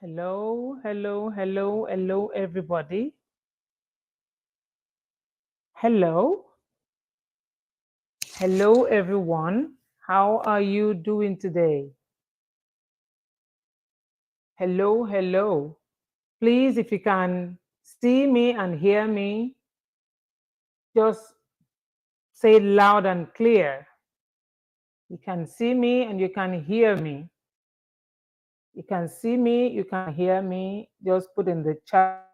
Hello, hello, hello, hello, everybody. Hello, hello, everyone. How are you doing today? Hello, hello. Please, if you can see me and hear me, just say it loud and clear. You can see me and you can hear me. You can see me, you can hear me. Just put in the chat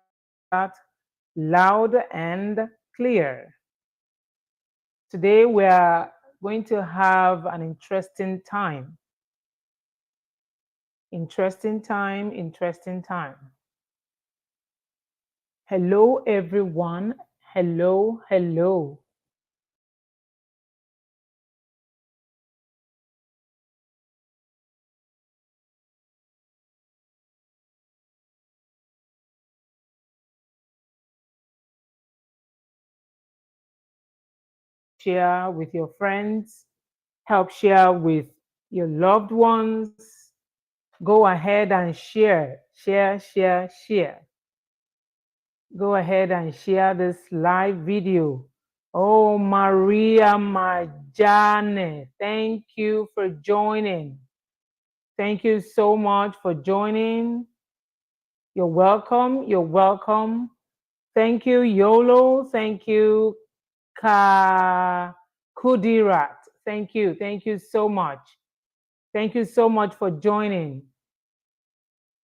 loud and clear. Today, we are going to have an interesting time. Interesting time, interesting time. Hello, everyone. Hello, hello. Share with your friends, help share with your loved ones. Go ahead and share, share, share, share. Go ahead and share this live video. Oh, Maria Majane, thank you for joining. Thank you so much for joining. You're welcome. You're welcome. Thank you, YOLO. Thank you, Kudirat. Thank you. Thank you so much. Thank you so much for joining.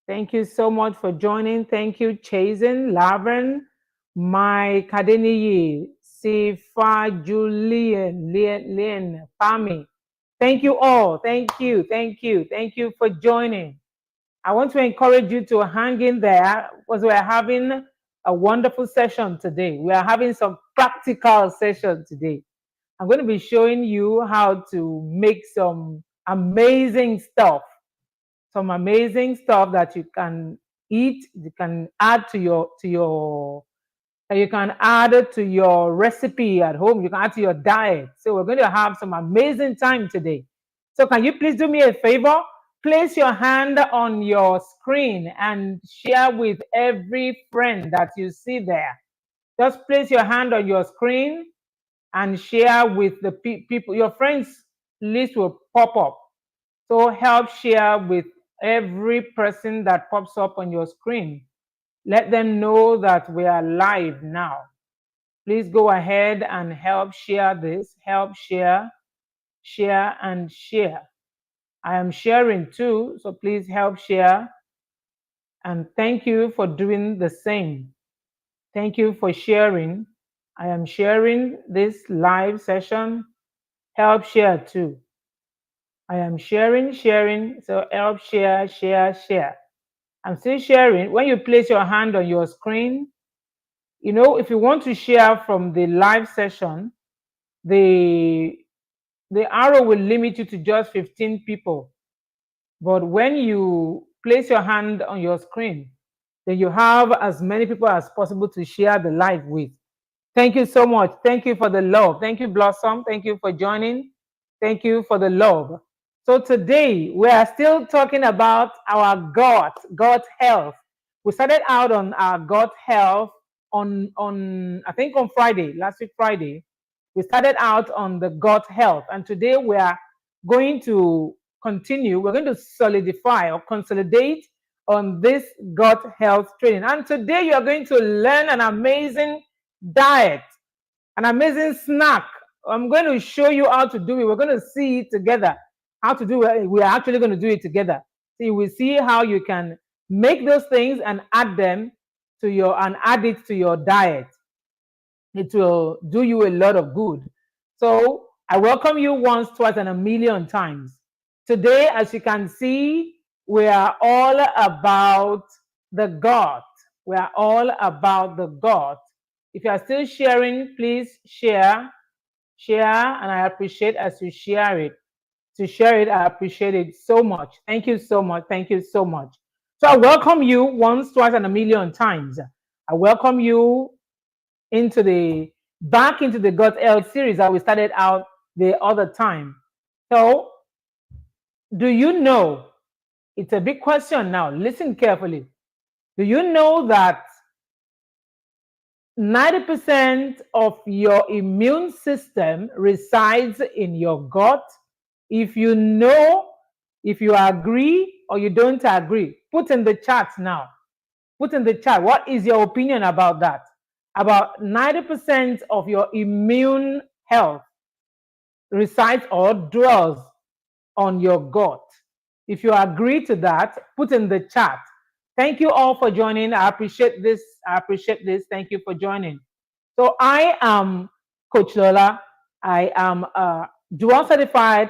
Thank you so much for joining. Thank you, Chazen, Lavern, my Kadeniyi, Sifa, Julian, Lien, Fami. Thank you all. Thank you. Thank you. Thank you for joining. I want to encourage you to hang in there because we're having a wonderful session today. We are having some practical session today. I'm going to be showing you how to make some amazing stuff that you can eat, you can add to your you can add it to your recipe at home, you can add to your diet. So we're going to have some amazing time today. So can you please do me a favor? Place your hand on your screen and share with every friend that you see there. Just place your hand on your screen and share with the people. Your friends list will pop up. So help share with every person that pops up on your screen. Let them know that we are live now. Please go ahead and help share this. Help share, share, and share. I am sharing too, so please help share. And thank you for doing the same. Thank you for sharing. I am sharing this live session. Help share too. I am sharing, sharing. So help share, share, share. I'm still sharing. When you place your hand on your screen, if you want to share from the live session, the arrow will limit you to just 15 people. But when you place your hand on your screen, then you have as many people as possible to share the live with. Thank you so much. Thank you for the love. Thank you, Blossom. Thank you for joining. Thank you for the love. So today we are still talking about our gut health. We started out on our gut health on I think on Friday, last week Friday. We started out on the gut health, and today we are going to continue. We're going to solidify or consolidate on this gut health training. And today you are going to learn an amazing diet, an amazing snack. I'm going to show you how to do it. We're going to see it together. How to do it. We are actually going to do it together. So you will see how you can make those things and add it to your diet. It will do you a lot of good. So I welcome you once, twice, and a million times. Today, as you can see, we are all about the gut. We are all about the gut. If you are still sharing, please share, and I appreciate as you share it. To share it, I appreciate it so much. Thank you so much. Thank you so much. So I welcome you once, twice, and a million times. I welcome you back into the gut health series that we started out the other time. So, do you know it's a big question now. Listen carefully. Do you know that 90% of your immune system resides in your gut? If you know, if you agree or you don't agree, put in the chat now. Put in the chat. What is your opinion about that? About 90% of your immune health resides or dwells on your gut. If you agree to that, put in the chat. Thank you all for joining. I appreciate this. I appreciate this. Thank you for joining. So I am Coach Lola. I am a dual certified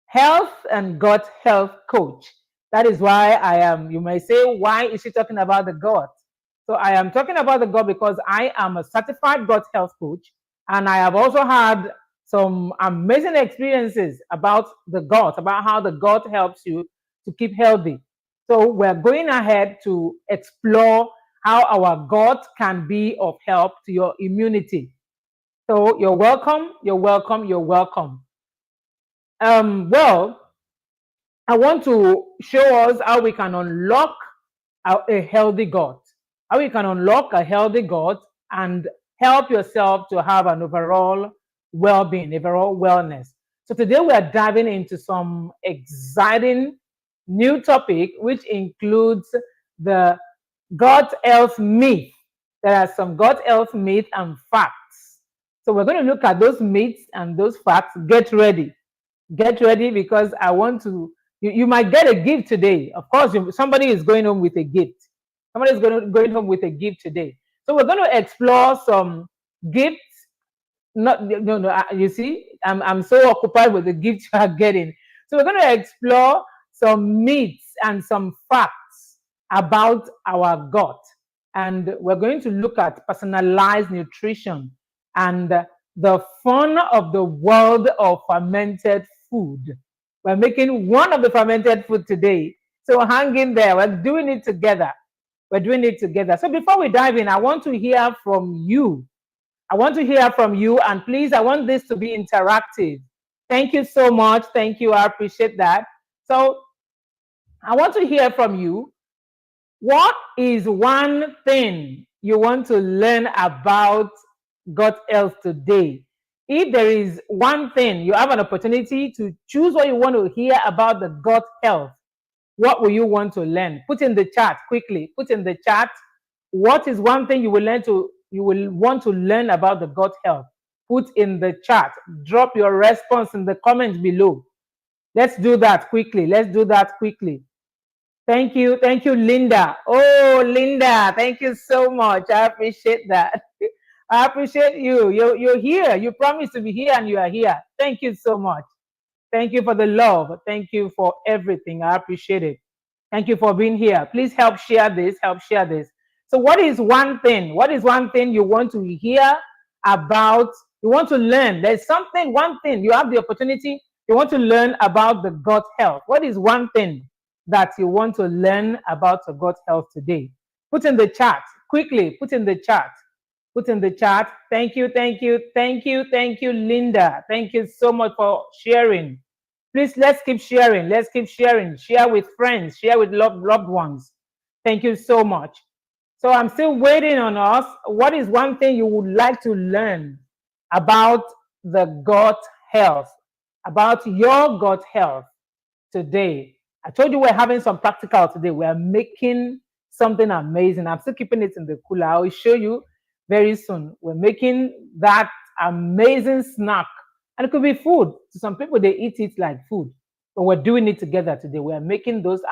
health and gut health coach. That is why I am, you may say, why is she talking about the gut? So I am talking about the gut because I am a certified gut health coach, and I have also had some amazing experiences about the gut, about how the gut helps you to keep healthy. So we're going ahead to explore how our gut can be of help to your immunity. So you're welcome, you're welcome, you're welcome. Well, I want to show us how we can unlock a healthy gut, how you can unlock a healthy gut and help yourself to have an overall well-being, overall wellness. So today we are diving into some exciting new topic, which includes the gut health myth. There are some gut health myths and facts. So we're going to look at those myths and those facts. Get ready. Get ready because I want to, you might get a gift today. Of course, somebody is going home with a gift. Somebody is going home with a gift today. So we're going to explore some gifts. Not no, you see, I'm so occupied with the gifts you are getting. So we're going to explore some myths and some facts about our gut, and we're going to look at personalized nutrition and the fun of the world of fermented food. We're making one of the fermented food today. So hang in there. We're doing it together. We're doing it together. So before we dive in, I want to hear from you. I want to hear from you. And please, I want this to be interactive. Thank you so much. Thank you. I appreciate that. So I want to hear from you. What is one thing you want to learn about gut health today? If there is one thing, you have an opportunity to choose what you want to hear about the gut health. What will you want to learn? Put in the chat quickly. Put in the chat. What is one thing you will want to learn about the gut health? Put in the chat. Drop your response in the comments below. Let's do that quickly. Let's do that quickly. Thank you. Thank you, Linda. Oh, Linda, thank you so much. I appreciate that. I appreciate you. You're here. You promised to be here and you are here. Thank you so much. Thank you for the love. Thank you for everything. I appreciate it. Thank you for being here. Please help share this. Help share this. So what is one thing? What is one thing you want to hear about? You want to learn. There's something, one thing. You have the opportunity. You want to learn about the gut health. What is one thing that you want to learn about the gut health today? Put in the chat. Quickly, put in the chat. Put in the chat. Thank you, thank you, thank you, thank you, Linda. Thank you so much for sharing. Please, let's keep sharing. Let's keep sharing. Share with friends. Share with loved ones. Thank you so much. So I'm still waiting on us. What is one thing you would like to learn about the gut health, about your gut health today? I told you we're having some practical today. We're making something amazing. I'm still keeping it in the cooler. I will show you very soon. We're making that amazing snack. And it could be food. To some people, they eat it like food. But we're doing it together today. We're making those.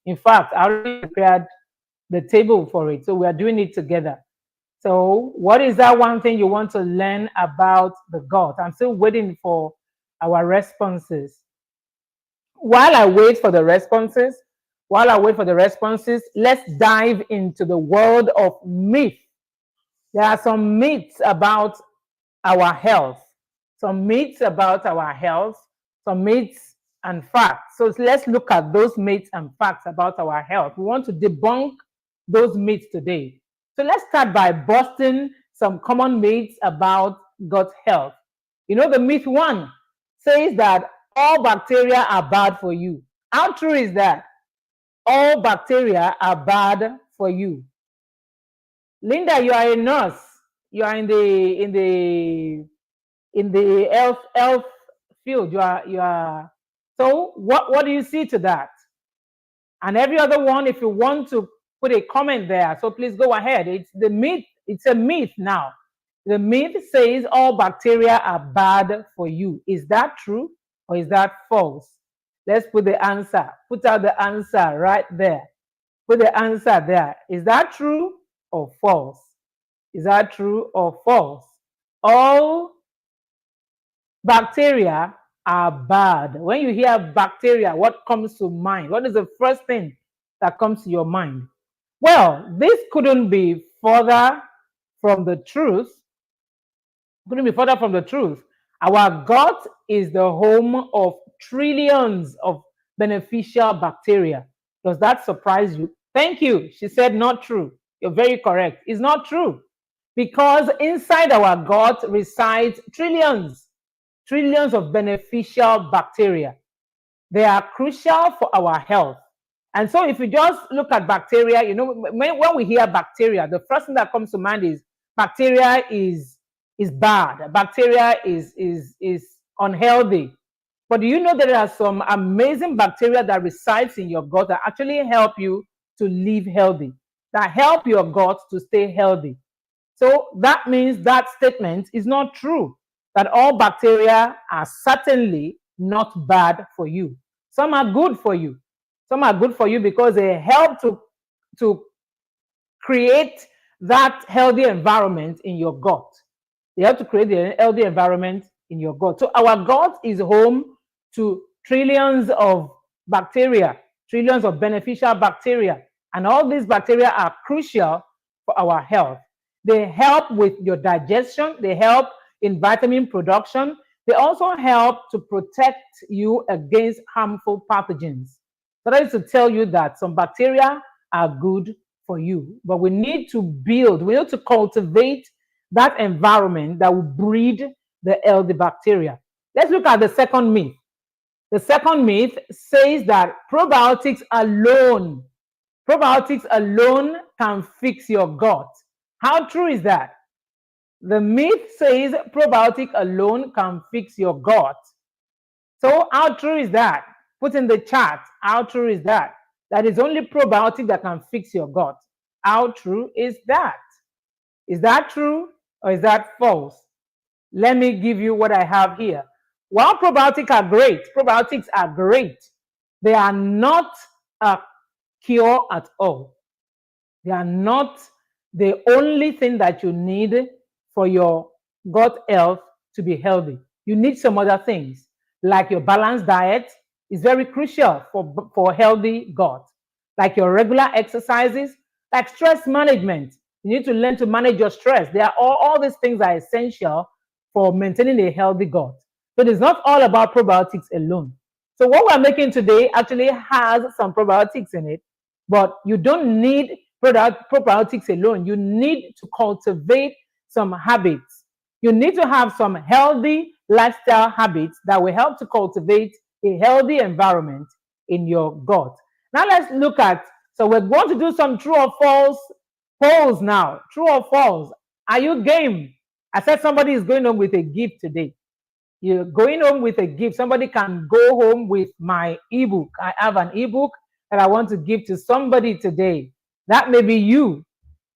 In fact, I already prepared the table for it. So we're doing it together. So what is that one thing you want to learn about the gut? I'm still waiting for our responses. While I wait for the responses, let's dive into the world of myth. There are some myths about our health, some myths about our health, some myths and facts. So let's look at those myths and facts about our health. We want to debunk those myths today. So let's start by busting some common myths about gut health. You know, the myth one says that all bacteria are bad for you. How true is that? all bacteria are bad for you. Linda, you are a nurse. You are in the health field. You are. So what do you see to that? And every other one, if you want to put a comment there, so please go ahead. It's the myth. It's a myth now. The myth says all bacteria are bad for you. Is that true or is that false? Let's put the answer. Put out the answer right there. Put the answer there. Is that true or false? Is that true or false? All bacteria are bad. When you hear bacteria, what comes to mind? What is the first thing that comes to your mind? Well, this couldn't be further from the truth. Couldn't be further from the truth. Our gut is the home of trillions of beneficial bacteria. Does that surprise you? Thank you. She said not true. You're very correct. It's not true. Because inside our gut resides trillions of beneficial bacteria. They are crucial for our health. And so if you just look at bacteria, you know, when we hear bacteria, the first thing that comes to mind is bacteria is bad. Bacteria is unhealthy. But do you know that there are some amazing bacteria that resides in your gut that actually help you to live healthy, that help your gut to stay healthy? So that means that statement is not true, that all bacteria are certainly not bad for you. Some are good for you. Some are good for you because they help to create that healthy environment in your gut. They help to create the healthy environment in your gut. So our gut is home to trillions of bacteria, trillions of beneficial bacteria. And all these bacteria are crucial for our health. They help with your digestion. They help in vitamin production. They also help to protect you against harmful pathogens. So that is to tell you that some bacteria are good for you, but we need to cultivate that environment that will breed the healthy bacteria. Let's look at the second myth. The second myth says that probiotics alone can fix your gut. How true is that? The myth says probiotic alone can fix your gut. So how true is that? Put in the chat, how true is that? That is only probiotic that can fix your gut. How true is that? Is that true or is that false? Let me give you what I have here. While probiotics are great, they are not a cure at all. They are not the only thing that you need for your gut health to be healthy. You need some other things, like your balanced diet is very crucial for healthy gut, like your regular exercises, like stress management. You need to learn to manage your stress. They are all these things are essential for maintaining a healthy gut. So it's not all about probiotics alone. So what we're making today actually has some probiotics in it, but you don't need probiotics alone. You need to cultivate some habits. You need to have some healthy lifestyle habits that will help to cultivate a healthy environment in your gut. Now let's look at, so we're going to do some true or false polls now. True or false? Are you game? I said somebody is going home with a gift today. You're going home with a gift. Somebody can go home with my ebook. I have an ebook that I want to give to somebody today. That may be you.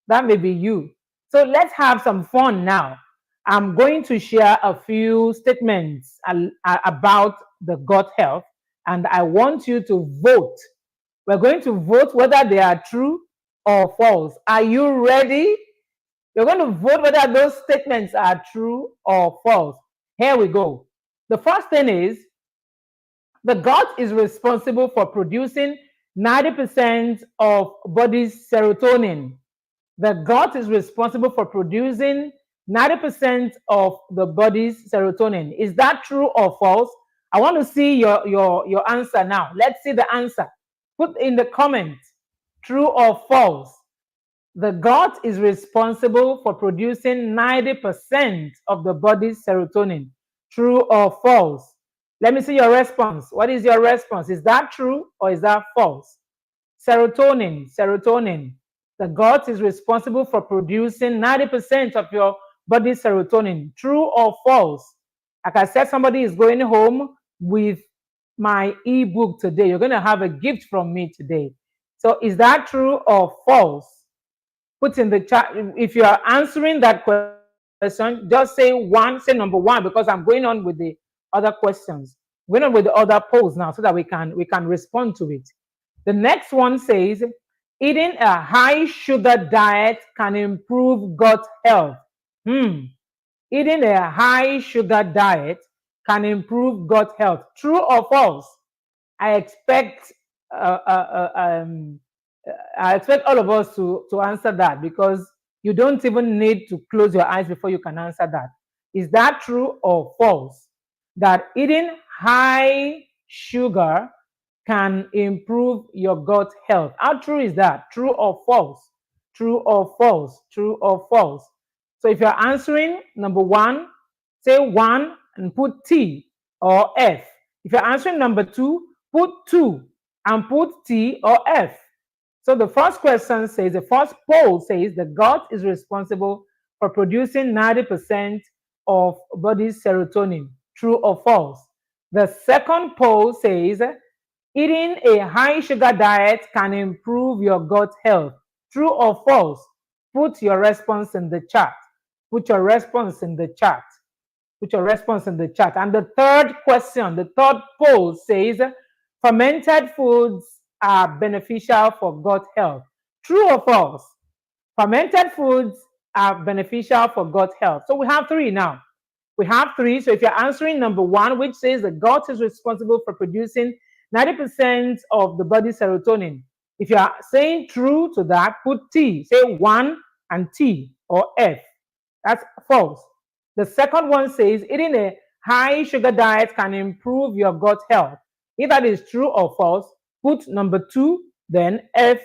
That may be you. So let's have some fun now. I'm going to share a few statements about the gut health, and I want you to vote. We're going to vote whether they are true or false. Are you ready? You're going to vote whether those statements are true or false. Here we go. The first thing is, the gut is responsible for producing 90% of body's serotonin. The gut is responsible for producing 90% of the body's serotonin. Is that true or false? I want to see your answer now. Let's see the answer. Put in the comments, true or false. The gut is responsible for producing 90% of the body's serotonin. True or false? Let me see your response. What is your response? Is that true or is that false? Serotonin, serotonin. The gut is responsible for producing 90% of your body's serotonin. True or false? Like I said, somebody is going home with my ebook today. You're going to have a gift from me today. So is that true or false? Put in the chat. If you are answering that question, just say one, say number one, because I'm going on with the other questions. Going on with the other polls now so that we can respond to it. The next one says eating a high sugar diet can improve gut health. Hmm. Eating a high sugar diet can improve gut health. True or false? I expect uh, uh, uh, um, I expect all of us to answer that because you don't even need to close your eyes before you can answer that. Is that true or false? That eating high sugar can improve your gut health. How true is that? True or false? True or false? True or false? So if you're answering number one, say one and put T or F. If you're answering number two, put two and put T or F. So the first question says, the first poll says the gut is responsible for producing 90% of body's serotonin. True or false? The second poll says eating a high sugar diet can improve your gut health. True or false? Put your response in the chat. Put your response in the chat. Put your response in the chat. And the third question, the third poll says fermented foods are beneficial for gut health. True or false? Fermented foods are beneficial for gut health. So we have three now. We have three. So if you're answering number one, which says the gut is responsible for producing 90% of the body's serotonin. If you are saying true to that, put T. Say one and T or F. That's false. The second one says eating a high sugar diet can improve your gut health. If that is true or false, put number two, then F,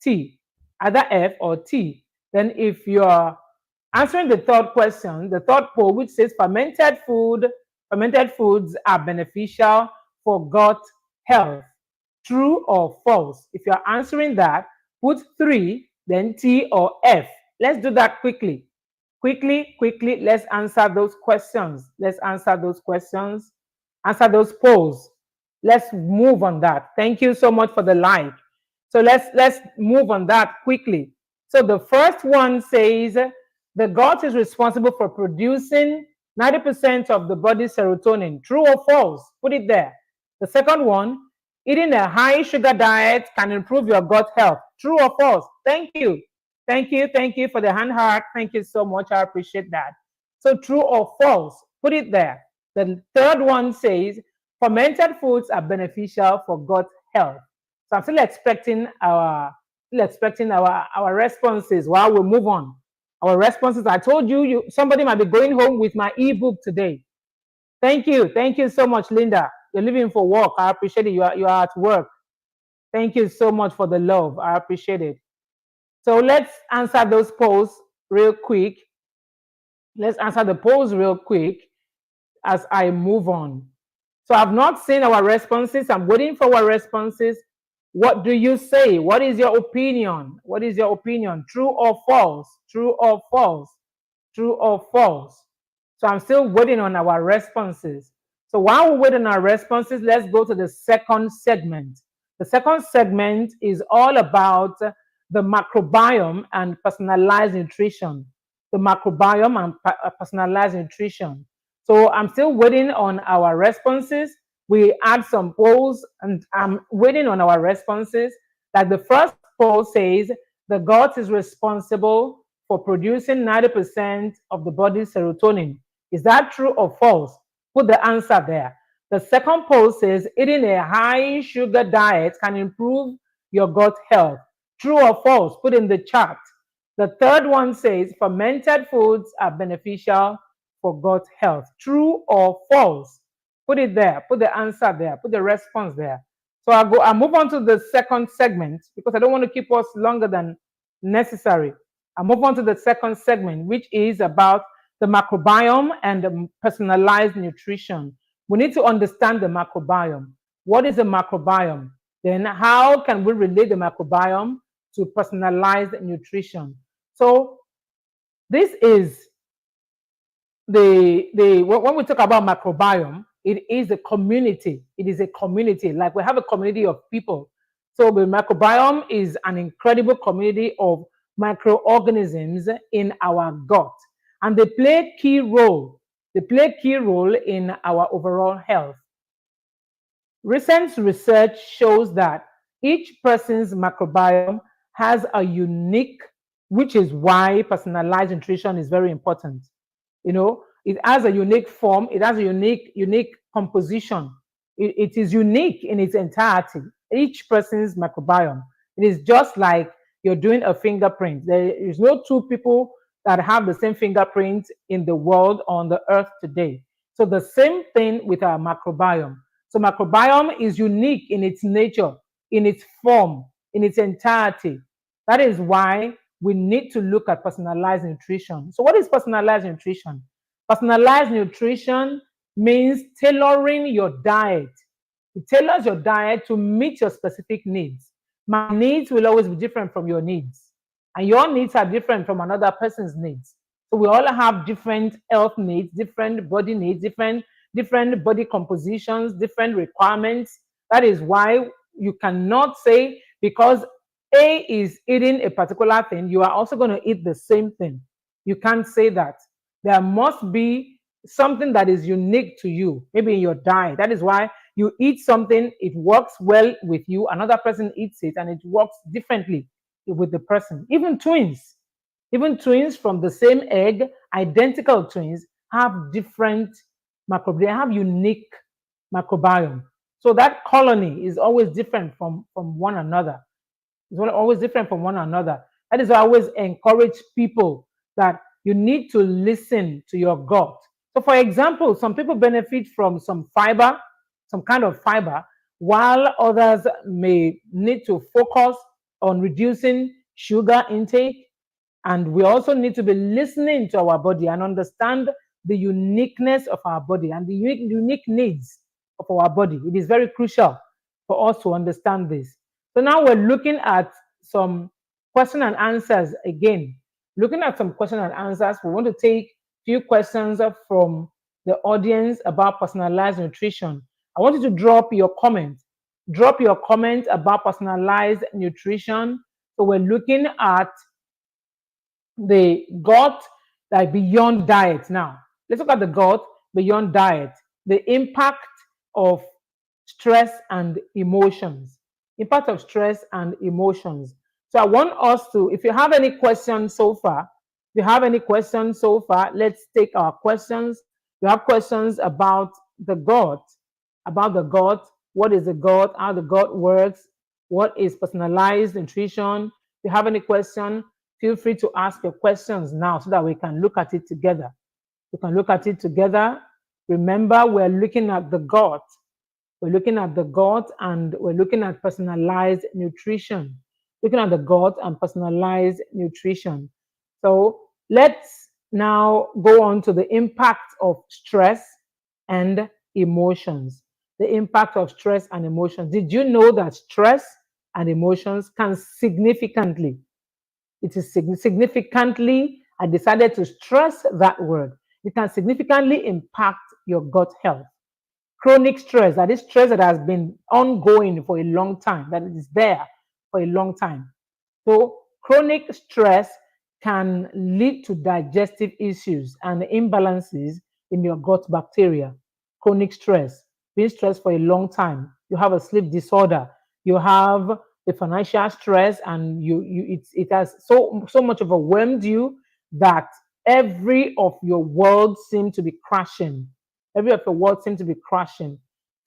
T, either F or T. Then if you're answering the third question, the third poll, which says fermented foods are beneficial for gut health. True or false? If you're answering that, put three, then T or F. Let's do that quickly. Quickly, let's answer those questions. Let's answer those questions. Answer those polls. Let's move on that. Thank you so much for the like. So let's move on that quickly. So the first one says the gut is responsible for producing 90% of the body's serotonin. True or false? Put it there. The second one, eating a high sugar diet can improve your gut health. True or false? Thank you. Thank you for the hand heart. Thank you so much. I appreciate that. So true or false? Put it there. The third one says fermented foods are beneficial for gut health. So I'm still expecting our responses while we move on. Our responses. I told you somebody might be going home with my ebook today. Thank you so much, Linda. You're leaving for work. I appreciate it. You are at work. Thank you so much for the love. I appreciate it. So let's answer those polls real quick. Let's answer the polls real quick as I move on. So I've not seen our responses. I'm waiting for our responses. What do you say? What is your opinion? What is your opinion? True or false? True or false? True or false? So I'm still waiting on our responses. So while we wait on our responses, let's go to the second segment. The second segment is all about the microbiome and personalized nutrition. The microbiome and personalized nutrition. So I'm still waiting on our responses. We add some polls and I'm waiting on our responses. Like the first poll says, the gut is responsible for producing 90% of the body's serotonin. Is that true or false? Put the answer there. The second poll says eating a high sugar diet can improve your gut health. True or false? Put in the chat. The third one says fermented foods are beneficial for gut health. True or false? Put it there. Put the answer there. Put the response there. So I'll move on to the second segment because I don't want to keep us longer than necessary. I'll move on to the second segment, which is about the microbiome and the personalized nutrition. We need to understand the microbiome. What is a microbiome? Then how can we relate the microbiome to personalized nutrition? So this is the when we talk about microbiome, it is a community. It is a community. Like we have a community of people. So the microbiome is an incredible community of microorganisms in our gut, and they play key role. They play key role in our overall health. Recent research shows that each person's microbiome has a unique, which is why personalized nutrition is very important. You know, it has a unique form, it has a unique composition. It is unique in its entirety. Each person's microbiome. It is just like you're doing a fingerprint. There is no two people that have the same fingerprint in the world on the earth today. So the same thing with our microbiome. So microbiome is unique in its nature, in its form, in its entirety. That is why we need to look at personalized nutrition. So what is personalized nutrition? Personalized nutrition means tailoring your diet. It tailors your diet to meet your specific needs. My needs will always be different from your needs, and your needs are different from another person's needs. So we all have different health needs, different body needs, different body compositions, different requirements. That is why you cannot say because A is eating a particular thing, you are also going to eat the same thing. You can't say that. There must be something that is unique to you, maybe in your diet. That is why you eat something, it works well with you, another person eats it, and it works differently with the person. Even twins from the same egg, identical twins, have different microbiome, they have unique microbiome. So that colony is always different from one another. It's always different from one another. That is why I always encourage people that you need to listen to your gut. So, for example, some people benefit from some fiber, some kind of fiber, while others may need to focus on reducing sugar intake. And we also need to be listening to our body and understand the uniqueness of our body and the unique needs of our body. It is very crucial for us to understand this. So now we're looking at some question and answers again. Looking at some question and answers, we want to take a few questions from the audience about personalized nutrition. I want you to drop your comment. Drop your comment about personalized nutrition. So we're looking at the gut, like beyond diet now. Let's look at the gut beyond diet, the impact of stress and emotions. Impact of stress and emotions. So I want us to, if you have any questions so far, let's take our questions. You have questions about the gut, what is the gut, how the gut works, what is personalized nutrition. If you have any question, feel free to ask your questions now so that we can look at it together. We can look at it together. Remember, we're looking at the gut. We're looking at the gut and we're looking at personalized nutrition. Looking at the gut and personalized nutrition. So let's now go on to the impact of stress and emotions. The impact of stress and emotions. Did you know that stress and emotions can significantly, it is significantly, I decided to stress that word, it can significantly impact your gut health. Chronic stress, that is stress that has been ongoing for a long time, that is there for a long time. So chronic stress can lead to digestive issues and imbalances in your gut bacteria. Chronic stress, being stressed for a long time, you have a sleep disorder, you have the financial stress, and it has so much overwhelmed you that every of your world seems to be crashing. Every of your world seems to be crashing.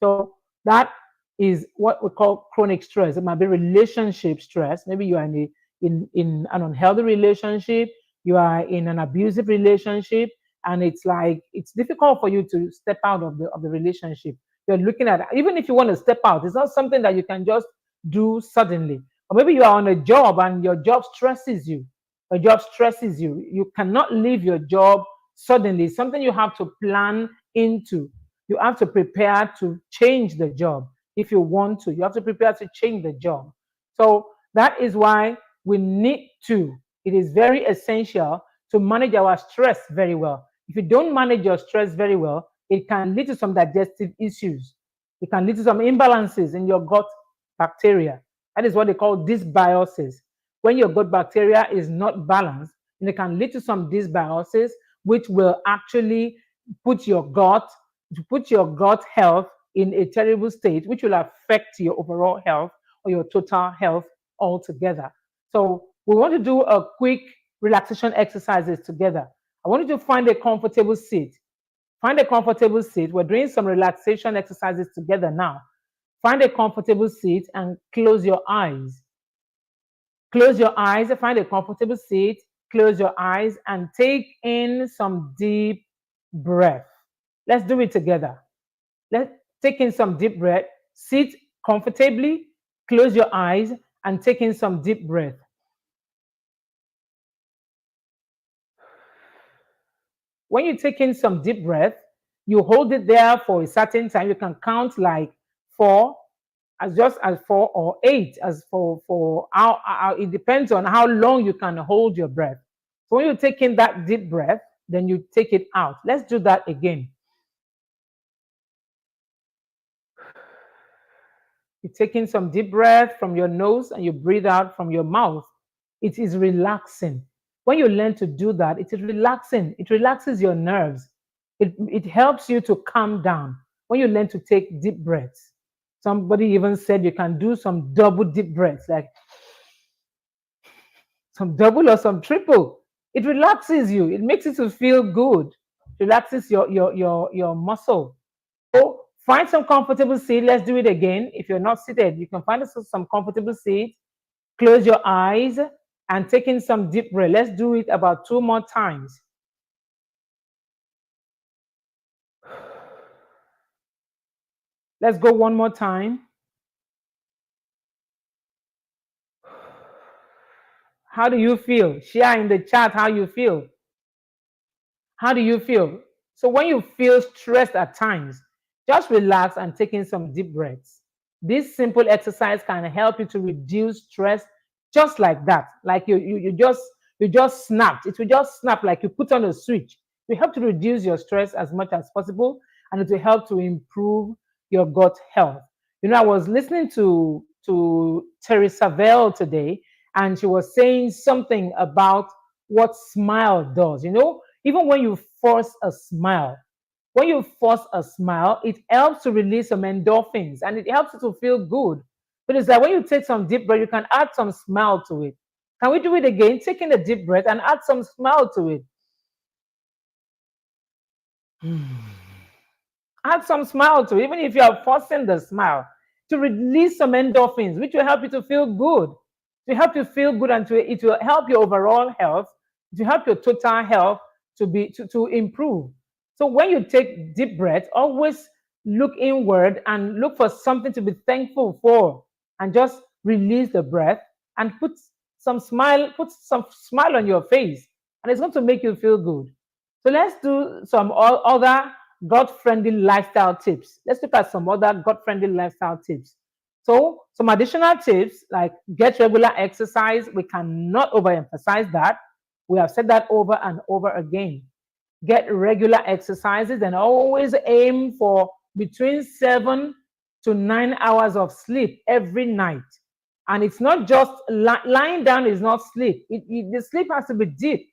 So that is what we call chronic stress. It might be relationship stress. Maybe you are in an unhealthy relationship, you are in an abusive relationship, and it's like it's difficult for you to step out of the relationship. You're looking at, even if you want to step out, it's not something that you can just do suddenly. Or maybe you are on a job and your job stresses you. Your job stresses you. You cannot leave your job suddenly. It's something you have to plan into. You have to prepare to change the job. if you want to. You have to prepare to change the job. So that is why we need to, it is very essential to manage our stress very well. If you don't manage your stress very well, it can lead to some digestive issues. It can lead to some imbalances in your gut bacteria. That is what they call dysbiosis. When your gut bacteria is not balanced, and it can lead to some dysbiosis, which will actually put your gut put your gut health in a terrible state, which will affect your overall health or your total health altogether. So we want to do a quick relaxation exercises together. I want you to find a comfortable seat. Find a comfortable seat. We're doing some relaxation exercises together now. Find a comfortable seat and close your eyes. Close your eyes, find a comfortable seat, close your eyes, and take in some deep breath. Let's do it together. Let's take in some deep breath. Sit comfortably, close your eyes, and take in some deep breath. When you take in some deep breath, you hold it there for a certain time. You can count like 4, as just as 4 or 8, as for how it depends on how long you can hold your breath. So when you take in that deep breath, then you take it out. Let's do that again. You take in some deep breath from your nose and you breathe out from your mouth. It is relaxing. When you learn to do that, it is relaxing. It relaxes your nerves. It helps you to calm down when you learn to take deep breaths. Somebody even said you can do some double deep breaths, like some double or some triple. It relaxes you. It makes you to feel good. Relaxes your muscle. So find some comfortable seat. Let's do it again. If you're not seated, you can find some comfortable seat. Close your eyes and take in some deep breath. Let's do it about 2 more times. Let's go 1 more time. How do you feel? Share in the chat how you feel. How do you feel? So when you feel stressed at times, just relax and take in some deep breaths. This simple exercise can help you to reduce stress just like that. Like you just snapped. It will just snap like you put on a switch. It will help to reduce your stress as much as possible, and it will help to improve your gut health. You know, I was listening to Teresa Vale today, and she was saying something about what smile does. You know, even when you force a smile, it helps to release some endorphins and it helps you to feel good. But it's like when you take some deep breath, you can add some smile to it. Can we do it again? Taking a deep breath and add some smile to it. Add some smile to it, even if you are forcing the smile, to release some endorphins, which will help you to feel good. To help you feel good, and it will help your overall health, to help your total health to improve. So when you take deep breath, always look inward and look for something to be thankful for, and just release the breath and put some smile on your face, and it's going to make you feel good. So let's do some other gut-friendly lifestyle tips. Let's look at some other gut-friendly lifestyle tips. So some additional tips like get regular exercise. We cannot overemphasize that. We have said that over and over again. Get regular exercises and always aim for between 7 to 9 hours of sleep every night. And it's not just lying down is not sleep. The sleep has to be deep.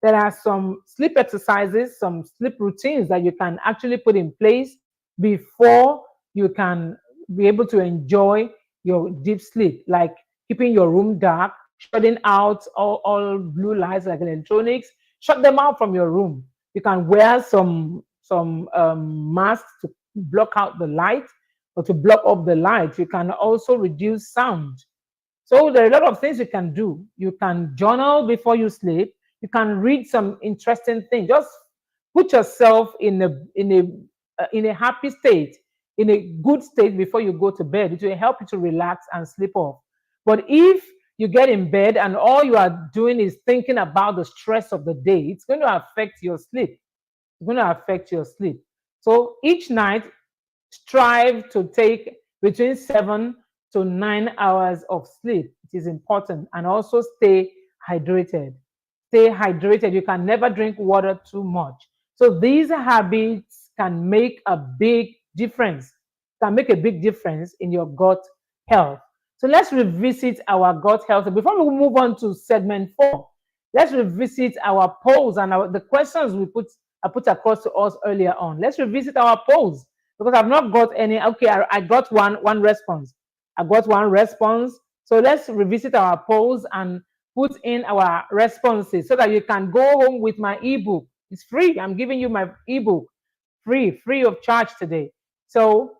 There are some sleep exercises, some sleep routines that you can actually put in place before you can be able to enjoy your deep sleep, like keeping your room dark, shutting out all blue lights like electronics, shut them out from your room. You can wear some masks to block out the light or to block up the light. You can also reduce sound. So there are a lot of things you can do. You can journal before you sleep. You can read some interesting things. Just put yourself in a happy state, in a good state before you go to bed. It will help you to relax and sleep off. But if you get in bed and all you are doing is thinking about the stress of the day, it's going to affect your sleep. It's going to affect your sleep. So each night, strive to take between 7 to 9 hours of sleep. It is important. And also stay hydrated. Stay hydrated. You can never drink water too much. So these habits can make a big difference, can make a big difference in your gut health. So let's revisit our gut health. Before we move on to segment 4, let's revisit our polls and the questions I put across to us earlier on. Let's revisit our polls because I've not got any. Okay, I got one response. I got one response. So let's revisit our polls and put in our responses so that you can go home with my ebook. It's free. I'm giving you my ebook free of charge today. So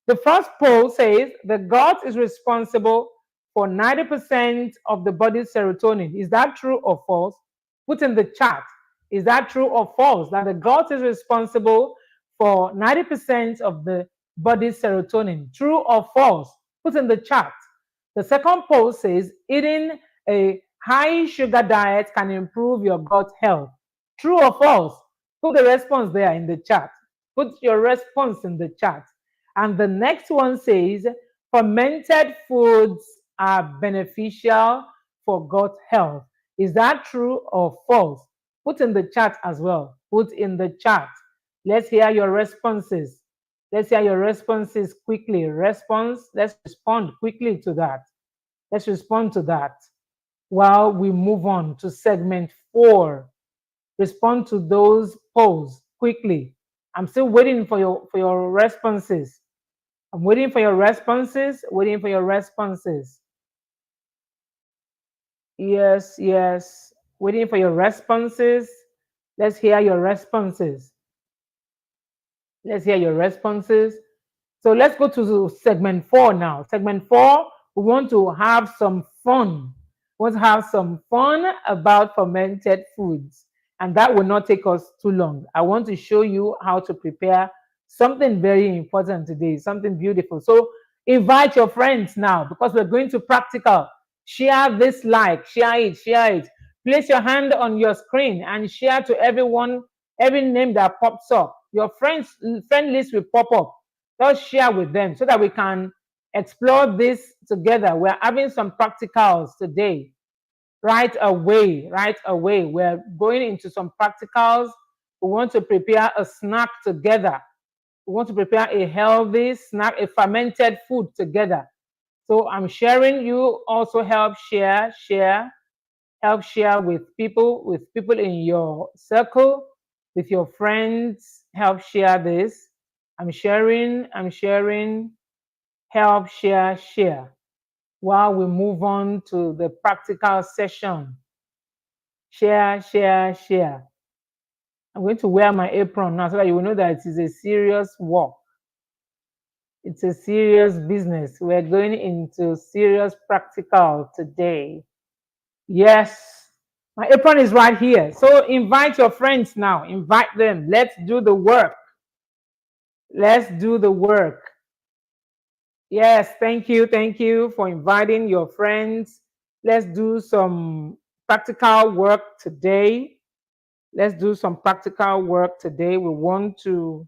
the first poll says the gut is responsible for 90% of the body's serotonin. Is that true or false? Put in the chat. Is that true or false? That the gut is responsible for 90% of the body's serotonin. True or false? Put in the chat. The second poll says eating a high sugar diet can improve your gut health. True or false? Put the response there in the chat. Put your response in the chat. And the next one says fermented foods are beneficial for gut health. Is that true or false? Put in the chat as well. Put in the chat. Let's hear your responses. Let's hear your responses quickly. Let's respond quickly to that. Let's respond to that while we move on to segment 4. Respond to those polls quickly. I'm still waiting for your responses. I'm waiting for your responses. Waiting for your responses. Yes, yes. Waiting for your responses. Let's hear your responses. Let's hear your responses. So let's go to segment 4 now. Segment 4, we want to have some fun. We want to have some fun about fermented foods. And that will not take us too long. I want to show you how to prepare something very important today, something beautiful. So invite your friends now because we're going to practical. Share this like, share it. Place your hand on your screen and share to everyone, every name that pops up. Your friend list will pop up. Just share with them so that we can explore this together. We're having some practicals today. Right away. We're going into some practicals. We want to prepare a snack together. We want to prepare a healthy snack, a fermented food together. So I'm sharing. You also help share. Help share with people in your circle, with your friends. Help share this. I'm sharing. Help share. While we move on to the practical session. Share. I'm going to wear my apron now so that you will know that it is a serious work. It's a serious business. We're going into serious practical today. Yes, my apron is right here. So invite your friends now. Invite them. Let's do the work. Let's do the work. Yes, thank you for inviting your friends. Let's do some practical work today. Let's do some practical work today. We want to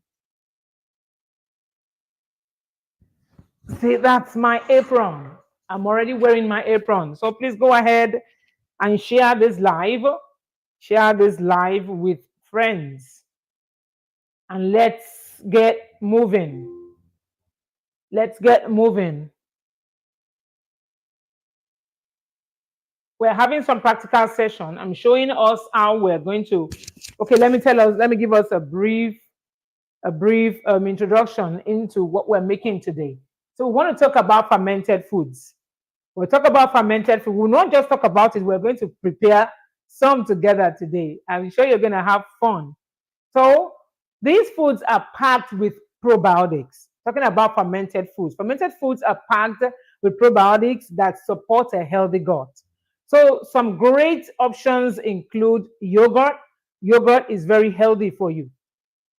see, that's my apron. I'm already wearing my apron. So please go ahead and share this live. Share this live with friends. And let's get moving. Let's get moving. We're having some practical session. I'm showing us how we're going to. Okay, let me give us a brief introduction into what we're making today. So we want to talk about fermented foods. We'll talk about fermented food. We'll not just talk about it. We're going to prepare some together today. I'm sure you're going to have fun. So these foods are packed with probiotics. Talking about fermented foods. Fermented foods are packed with probiotics that support a healthy gut. So some great options include yogurt. Yogurt is very healthy for you.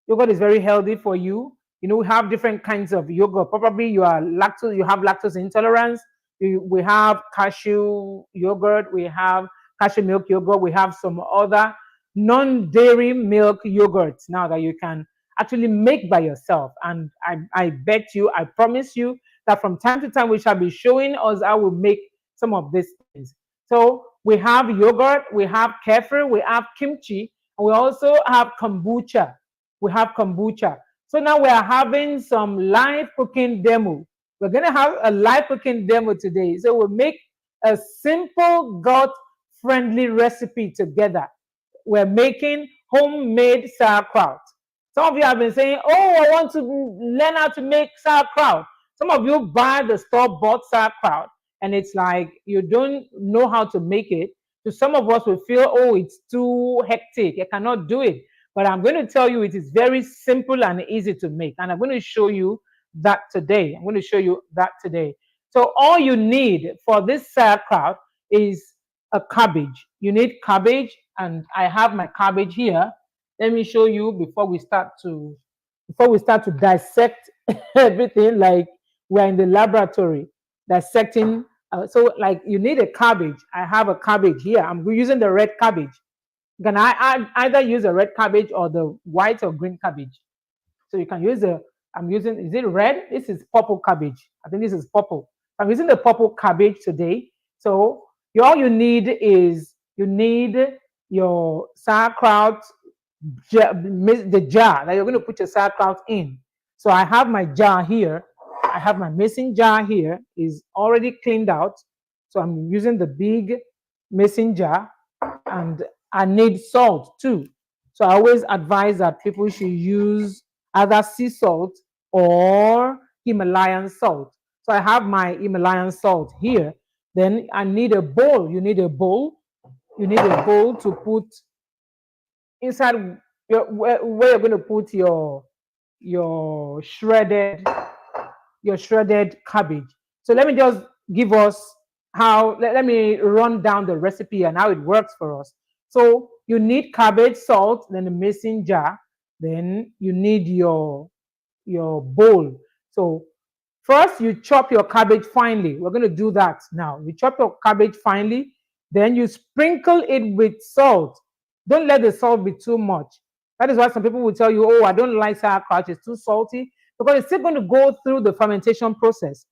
Yogurt is very healthy for you. You know, we have different kinds of yogurt. Probably you have lactose intolerance. We have cashew yogurt. We have cashew milk yogurt. We have some other non-dairy milk yogurts now that you can actually make by yourself. And I bet you, I promise you that from time to time we shall be showing us how we make some of these things. So we have yogurt, we have kefir, we have kimchi, and we also have kombucha. We have kombucha. So now we are having some live cooking demo. We're going to have a live cooking demo today. So we'll make a simple gut friendly recipe together. We're making homemade sauerkraut. Some of you have been saying, oh, I want to learn how to make sauerkraut. Some of you buy the store-bought sauerkraut and it's like you don't know how to make it. So some of us will feel, oh, it's too hectic, I cannot do it. But I'm going to tell you it is very simple and easy to make. And I'm going to show you that today. I'm going to show you that today. So all you need for this sauerkraut is a cabbage. You need cabbage, and I have my cabbage here. Let me show you before we start to dissect everything like we're in the laboratory dissecting. So like you need a cabbage. I have a cabbage here. I'm using the red cabbage. Can I either use a red cabbage or the white or green cabbage? So you can use I'm using, is it red? This is purple cabbage. I think this is purple. I'm using the purple cabbage today. So all you need is you need your sauerkraut, the jar that you're going to put your sauerkraut in. So I have my jar here. I have my mason jar here, is already cleaned out. So I'm using the big mason jar, and I need salt too. So I always advise that people should use either sea salt or Himalayan salt. So I have my Himalayan salt here. Then I need a bowl. You need a bowl. You need a bowl to put inside where you're going to put your shredded cabbage. So let me just give us let me run down the recipe and how it works for us. So you need cabbage, salt, then a mason jar, then you need your bowl. So first you chop your cabbage finely. We're going to do that now. You chop your cabbage finely, then you sprinkle it with salt. Don't let the salt be too much. That is why some people will tell you, oh, I don't like sauerkraut, it's too salty, because it's still going to go through the fermentation process.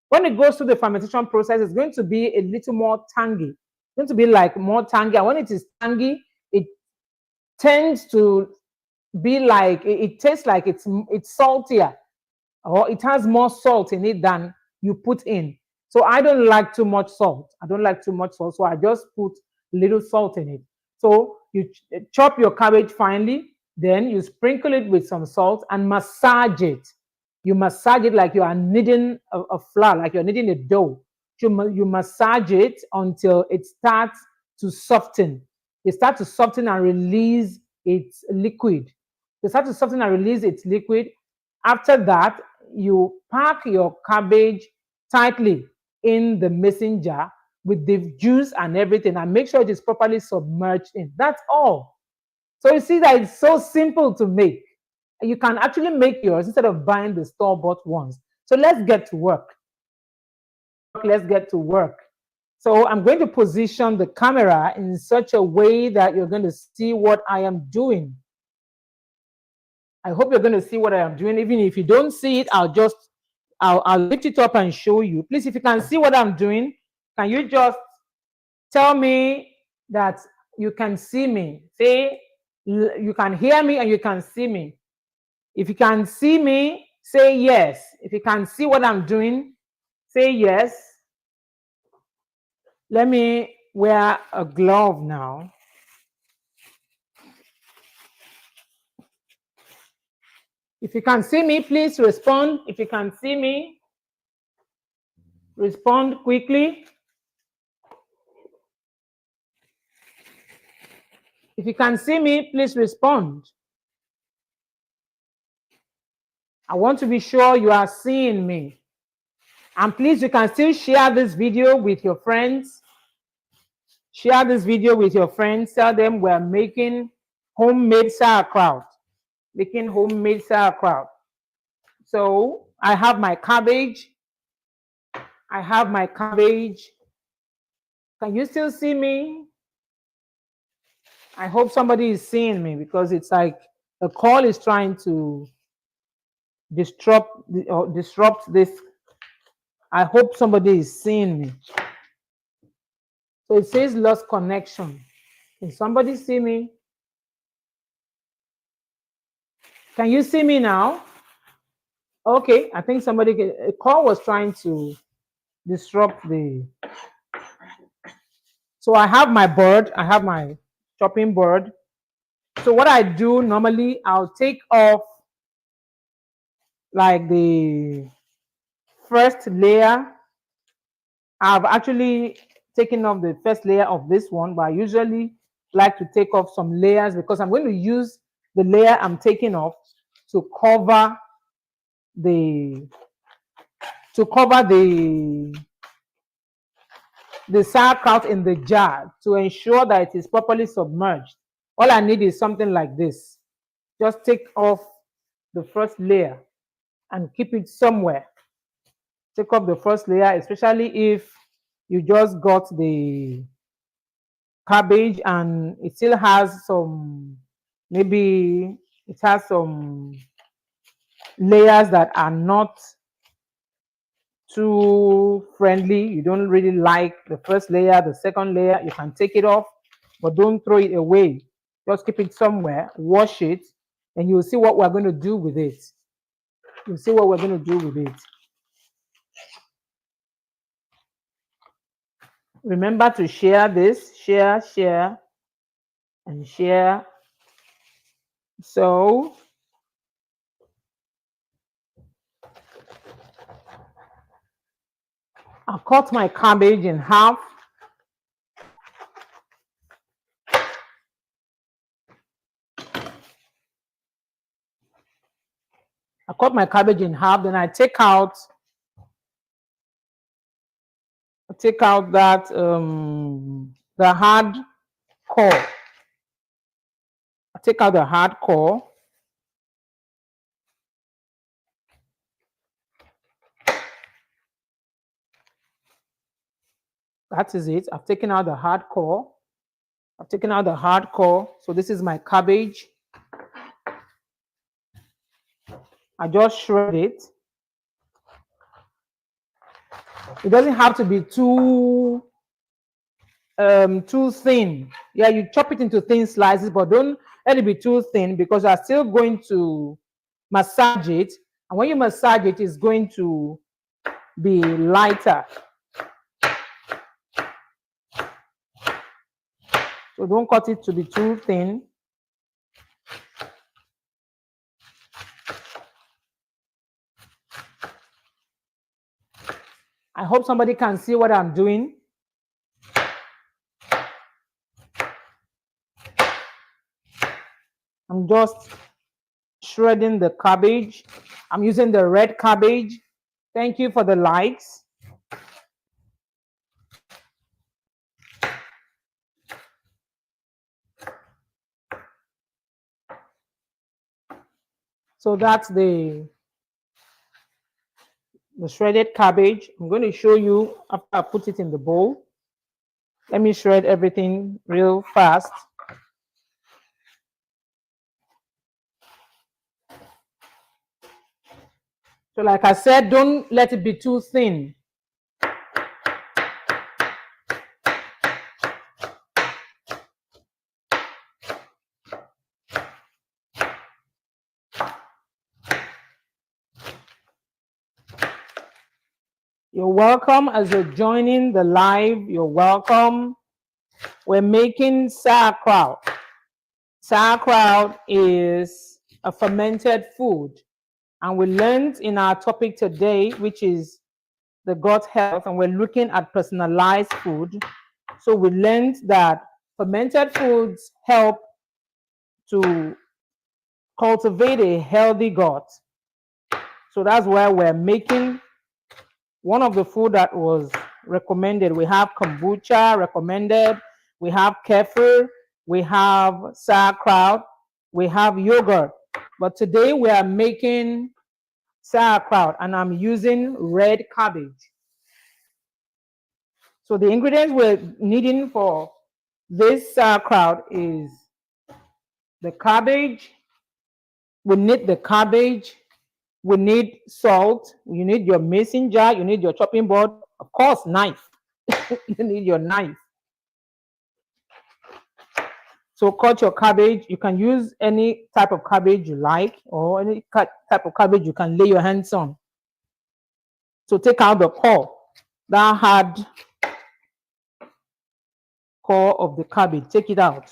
When it goes through the fermentation process, it's going to be a little more tangy. It's going to be like more tangy. And when it is tangy, it tends to be like, it tastes like it's saltier, or it has more salt in it than you put in. So I don't like too much salt. I don't like too much salt. So I just put little salt in it. So you chop your cabbage finely, then you sprinkle it with some salt and massage it. You massage it like you are kneading a flour, like you're kneading a dough. You massage it until it starts to soften. It starts to soften and release its liquid. It starts to soften and release its liquid. After that, you pack your cabbage tightly in the mason jar with the juice and everything, and make sure it is properly submerged in. That's all. So you see that it's so simple to make. You can actually make yours instead of buying the store-bought ones. So let's get to work. Let's get to work. So I'm going to position the camera in such a way that you're going to see what I am doing. I hope you're going to see what I am doing. Even if you don't see it, I'll lift it up and show you. Please, if you can see what I'm doing, can you just tell me that you can see me? Say you can hear me and you can see me. If you can see me, say yes. If you can see what I'm doing, say yes. Let me wear a glove now. If you can see me, please respond. If you can see me, respond quickly. If you can see me, please respond. I want to be sure you are seeing me. And please, you can still share this video with your friends. Share this video with your friends. Tell them we're making homemade sauerkraut. Making homemade sauerkraut. So I have my cabbage. I have my cabbage. Can you still see me? I hope somebody is seeing me, because it's like A call is trying to disrupt this. I hope somebody is seeing me. So it says lost connection. Can somebody see me? Can you see me now? Okay, I think a call was trying to disrupt the. So I have my board, I have my chopping board. So what I do normally, I'll take off like the first layer. I've actually taken off the first layer of this one, but I usually like to take off some layers because I'm going to use the layer I'm taking off to cover the sauerkraut in the jar to ensure that it is properly submerged. All I need is something like this. Just take off the first layer and keep it somewhere. Take off the first layer, especially if you just got the cabbage and it still has some, maybe it has some layers that are not too friendly. You don't really like the first layer, the second layer, you can take it off, but don't throw it away. Just keep it somewhere, wash it, and you'll see what we're going to do with it. You'll see what we're going to do with it. Remember to share this, share, and share. So I cut my cabbage in half. I cut my cabbage in half, then I take out that the hard core. I take out the hard core. That is it. I've taken out the hard core. I've taken out the hard core. So this is my cabbage. I just shred it. It doesn't have to be too thin. Yeah, you chop it into thin slices, but don't let it be too thin because you're still going to massage it. And when you massage it, it's going to be lighter. So don't cut it to be too thin. I hope somebody can see what I'm doing. I'm just shredding the cabbage. I'm using the red cabbage. Thank you for the likes. So that's the shredded cabbage. I'm going to show you after I put it in the bowl. Let me shred everything real fast. So like I said, don't let it be too thin. You're welcome as you're joining the live. You're welcome. We're making sauerkraut. Sauerkraut is a fermented food. And we learned in our topic today, which is the gut health, and we're looking at personalized food. So we learned that fermented foods help to cultivate a healthy gut. So that's why we're making one of the food that was recommended. We have kombucha recommended, we have kefir, we have sauerkraut, we have yogurt. But today we are making sauerkraut and I'm using red cabbage. So the ingredients we're needing for this sauerkraut is the cabbage, We need the cabbage. We need salt. You need your mason jar. You need your chopping board. Of course, knife. You need your knife. So cut your cabbage. You can use any type of cabbage you like, or any type of cabbage you can lay your hands on. So take out the core, that hard core of the cabbage. Take it out,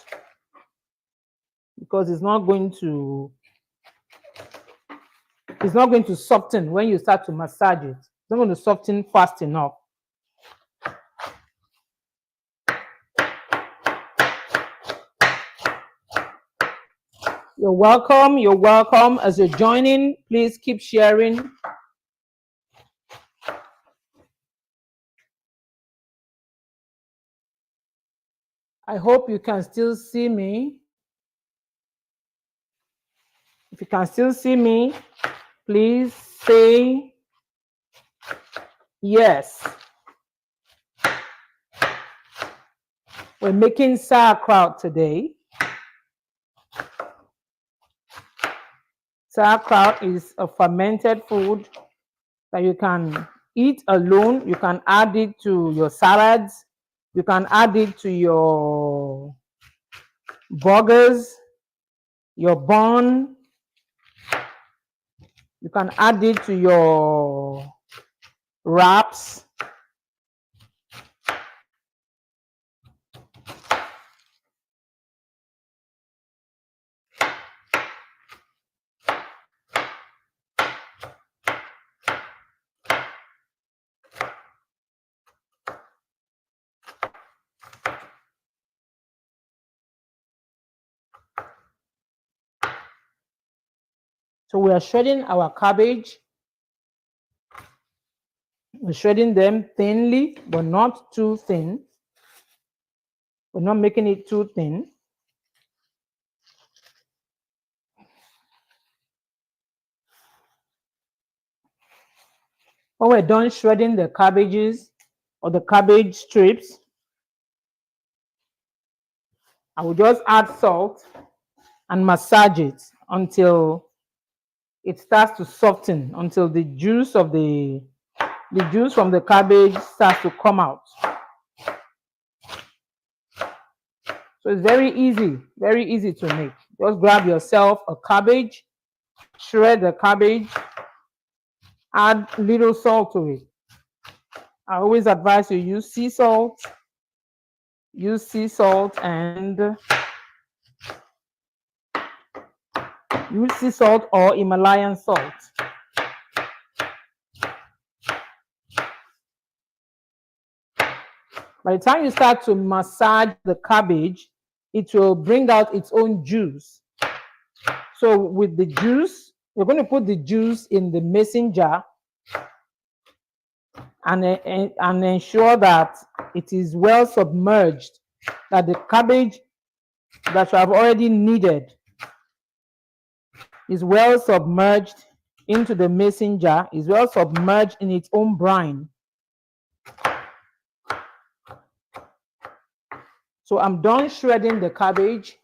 because it's not going to soften when you start to massage it. It's not going to soften fast enough. You're welcome. You're welcome. As you're joining, please keep sharing. I hope you can still see me. If you can still see me, please say yes. We're making sauerkraut today. Sauerkraut is a fermented food that you can eat alone. You can add it to your salads. You can add it to your burgers, your bun. You can add it to your wraps. So we are shredding our cabbage. We're shredding them thinly, but not too thin. We're not making it too thin. When we're done shredding the cabbages or the cabbage strips, I will just add salt and massage it until it starts to soften, until the juice from the cabbage starts to come out. So it's very easy to make. Just grab yourself a cabbage, shred the cabbage, add little salt to it. I always advise you use sea salt. Use sea salt and use sea salt or Himalayan salt. By the time you start to massage the cabbage, it will bring out its own juice. So with the juice, we're going to put the juice in the mason jar and ensure that it is well submerged, that the cabbage that you have already kneaded is well submerged into the mason jar, is well submerged in its own brine. So I'm done shredding the cabbage.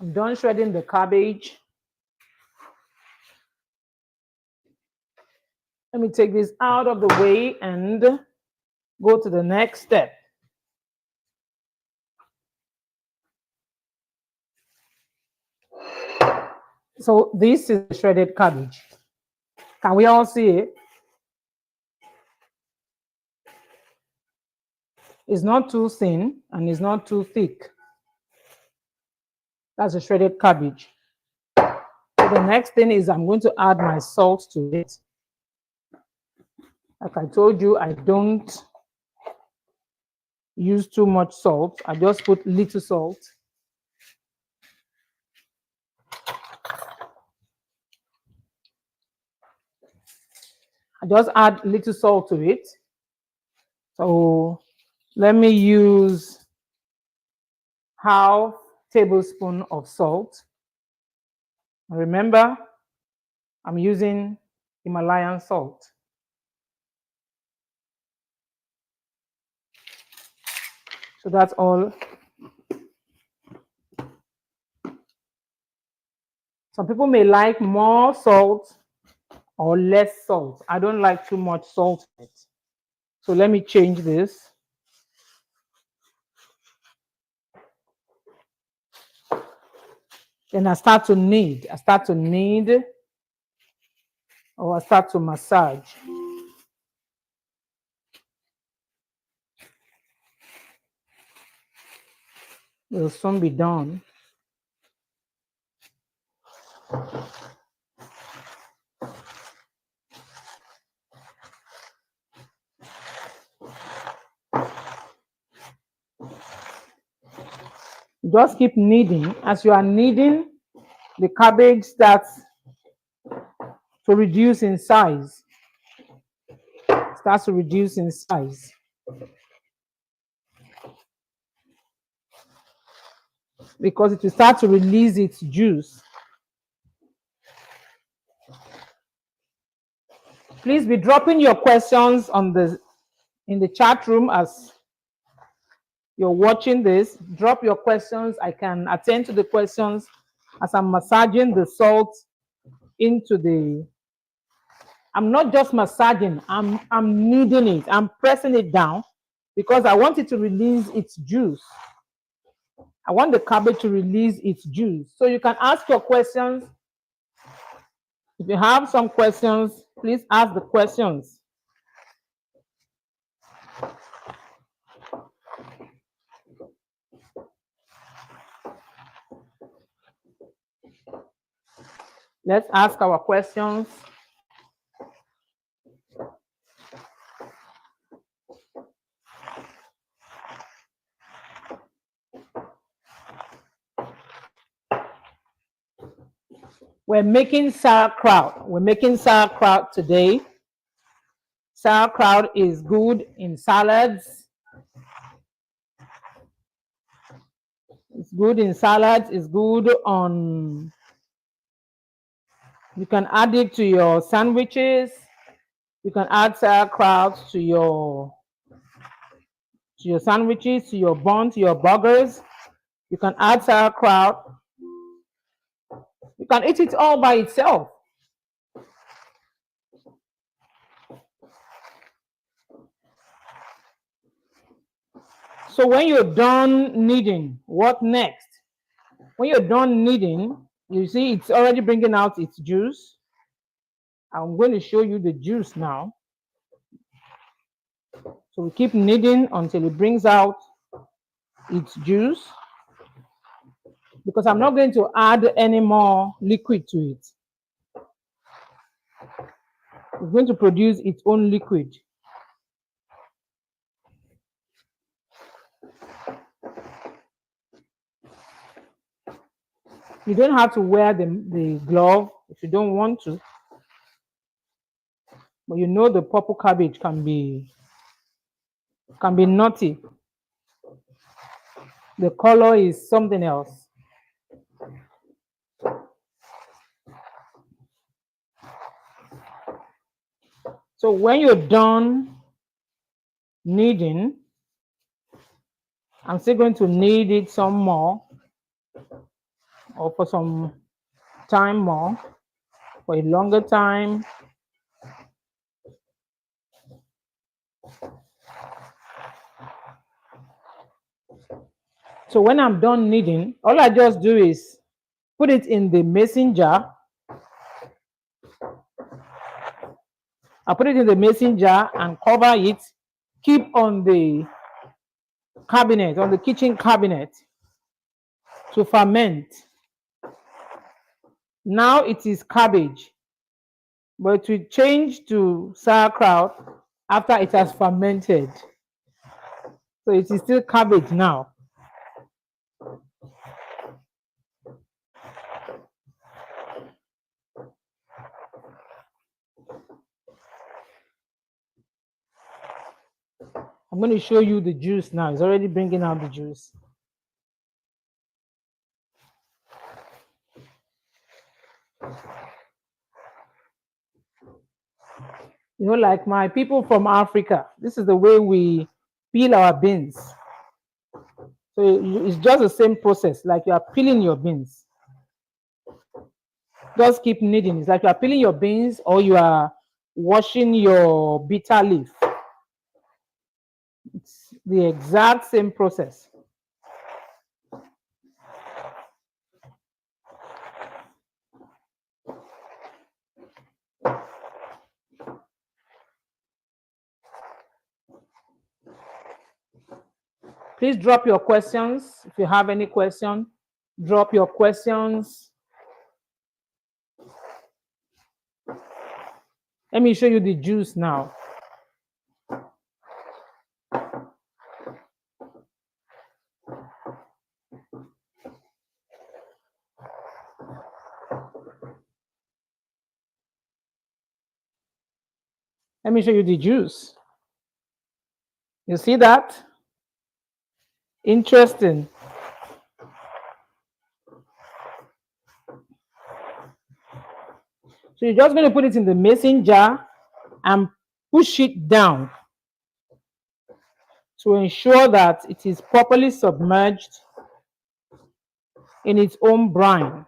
I'm done shredding the cabbage. Let me take this out of the way and go to the next step. So this is the shredded cabbage. Can we all see it? It's not too thin and it's not too thick. That's a shredded cabbage. So the next thing is I'm going to add my salt to it. Like I told you, I don't use too much salt. I just put little salt. I just add little salt to it. So let me use half tablespoon of salt. Remember, I'm using Himalayan salt. So that's all. Some people may like more salt or less salt. I don't like too much salt in it. So let me change this. Then I start to knead. I start to knead or I start to massage. It'll soon be done. Just keep kneading. As you are kneading, the cabbage starts to reduce in size. Starts to reduce in size. Because it will start to release its juice. Please be dropping your questions in the chat room as you're watching this. Drop your questions. I can attend to the questions as I'm massaging the salt into the. I'm not just massaging, I'm kneading it. I'm pressing it down because I want it to release its juice. I want the cabbage to release its juice. So you can ask your questions. If you have some questions, please ask the questions. Let's ask our questions. We're making sauerkraut. We're making sauerkraut today. Sauerkraut is good in salads. It's good in salads. It's good on. You can add it to your sandwiches. You can add sauerkraut to your sandwiches, to your buns, to your burgers. You can add sauerkraut. You can eat it all by itself. So when you're done kneading, what next? When you're done kneading, you see it's already bringing out its juice. I'm going to show you the juice now. So we keep kneading until it brings out its juice. Because I'm not going to add any more liquid to it. It's going to produce its own liquid. You don't have to wear the glove if you don't want to. But you know the purple cabbage can be nutty. The color is something else. So when you're done kneading, I'm still going to knead it some more, or for some time more, for a longer time. So when I'm done kneading, all I just do is put it in the mason jar. I put it in the mason jar and cover it. Keep on the cabinet, on the kitchen cabinet, to ferment. Now it is cabbage, but it will change to sauerkraut after it has fermented. So it is still cabbage now. I'm going to show you the juice now. It's already bringing out the juice. You know, like my people from Africa, this is the way we peel our beans. So it's just the same process, like you are peeling your beans. Just keep kneading. It's like you are peeling your beans or you are washing your bitter leaf. It's the exact same process. Please drop your questions. If you have any question, drop your questions. Let me show you the juice now. Let me show you the juice. You see that? Interesting. So you're just going to put it in the mason jar and push it down to ensure that it is properly submerged in its own brine.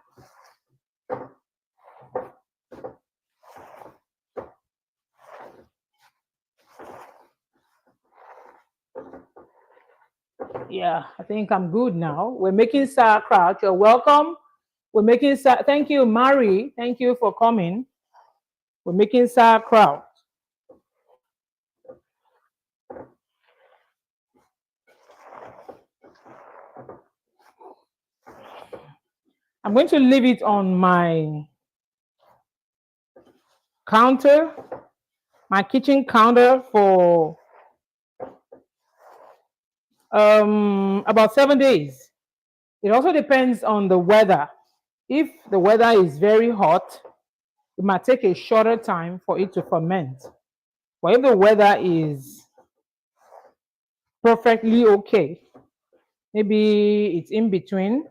Yeah, I think I'm good now. We're making sauerkraut. You're welcome. We're making thank you, Mari. Thank you for coming. We're making sauerkraut. I'm going to leave it on my counter, my kitchen counter for about 7 days. It also depends on the weather. If the weather is very hot, it might take a shorter time for it to ferment. But if the weather is perfectly okay, maybe it's in between,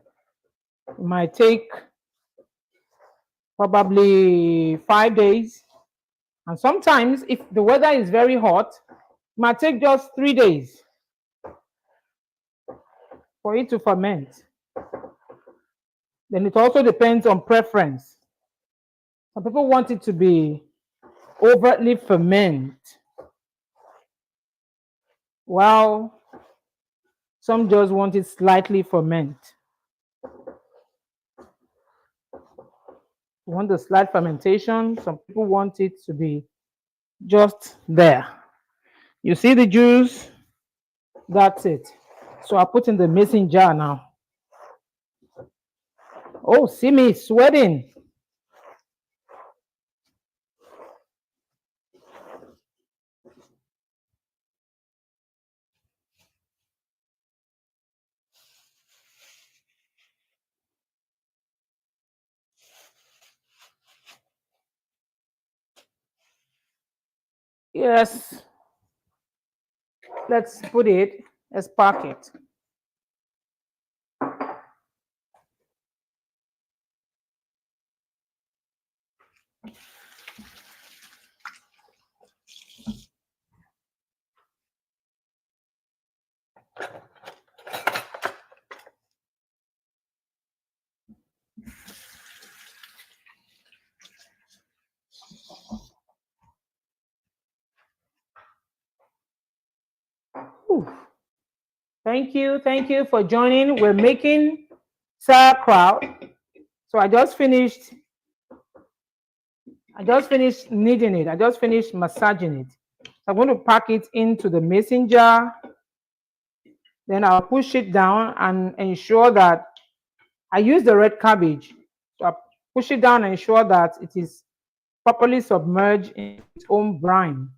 it might take probably 5 days. And sometimes if the weather is very hot, it might take just 3 days for it to ferment. Then it also depends on preference. Some people want it to be overtly ferment, while some just want it slightly ferment. You want the slight fermentation. Some people want it to be just there. You see the juice? That's it. So I put in the mason jar now. Oh, see me sweating. Yes. Let's put it, let's pack it. Ooh. Thank you for joining. We're making sauerkraut. So I just finished kneading it. I just finished massaging it. So I'm going to pack it into the mason jar. Then I'll push it down and ensure that I use the red cabbage. So I push it down and ensure that it is properly submerged in its own brine.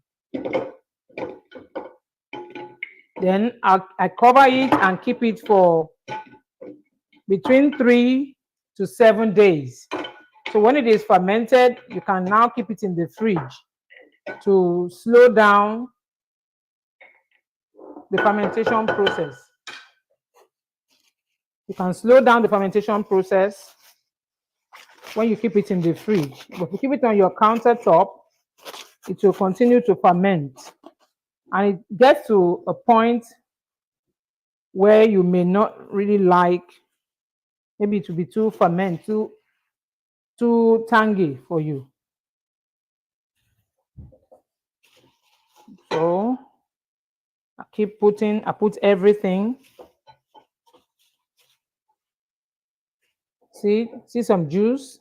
Then I cover it and keep it for between 3 to 7 days. So when it is fermented, you can now keep it in the fridge to slow down the fermentation process. You can slow down the fermentation process when you keep it in the fridge. But if you keep it on your countertop, it will continue to ferment. And it gets to a point where you may not really like, maybe it will be too ferment, too tangy for you. So I put everything. See some juice.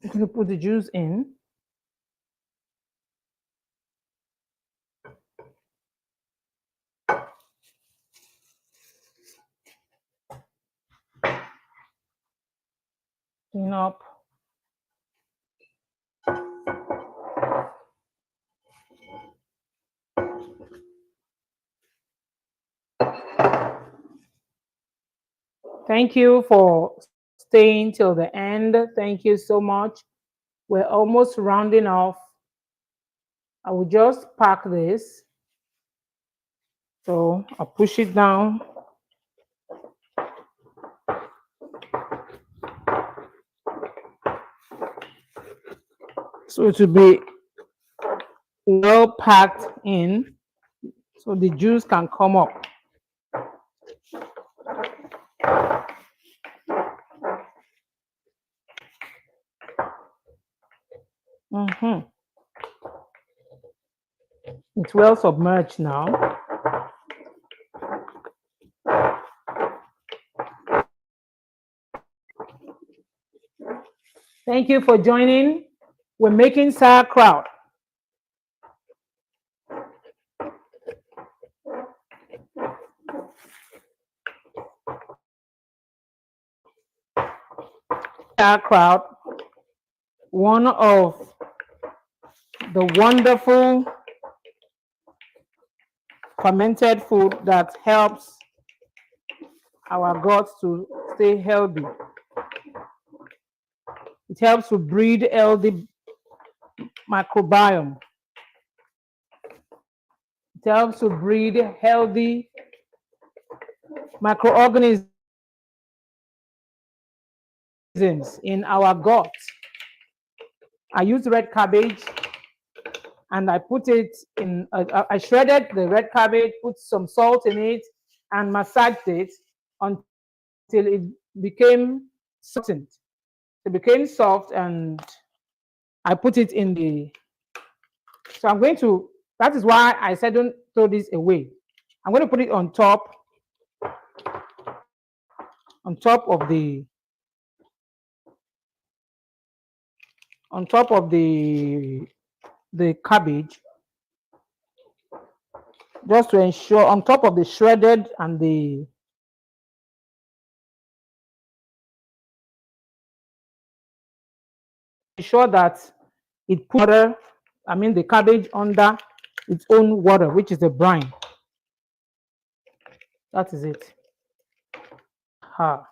I'm going to put the juice in. Clean up. Thank you for staying till the end. Thank you so much. We're almost rounding off. I will just pack this. So I'll push it down. So it will be well packed in so the juice can come up. It's well submerged now. Thank you for joining. We're making sauerkraut. Sauerkraut, one of the wonderful fermented food that helps our guts to stay healthy. It helps to breed healthy microbiome. It helps to breed healthy microorganisms in our gut. I use red cabbage and I put it in, I shredded the red cabbage, put some salt in it, and massaged it until it became softened. It became soft, and I put it in the. So I'm going to. That is why I said don't throw this away. I'm going to put it on top of the cabbage, just to ensure, on top of the shredded and the ensure that it put water, I mean the cabbage under its own water, which is the brine. That is it. Ha.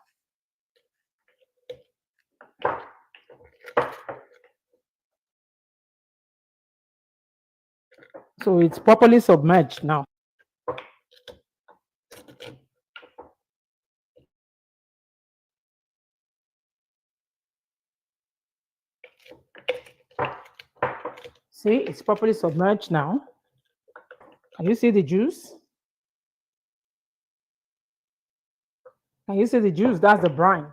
So it's properly submerged now. See, it's properly submerged now. Can you see the juice? Can you see the juice? That's the brine.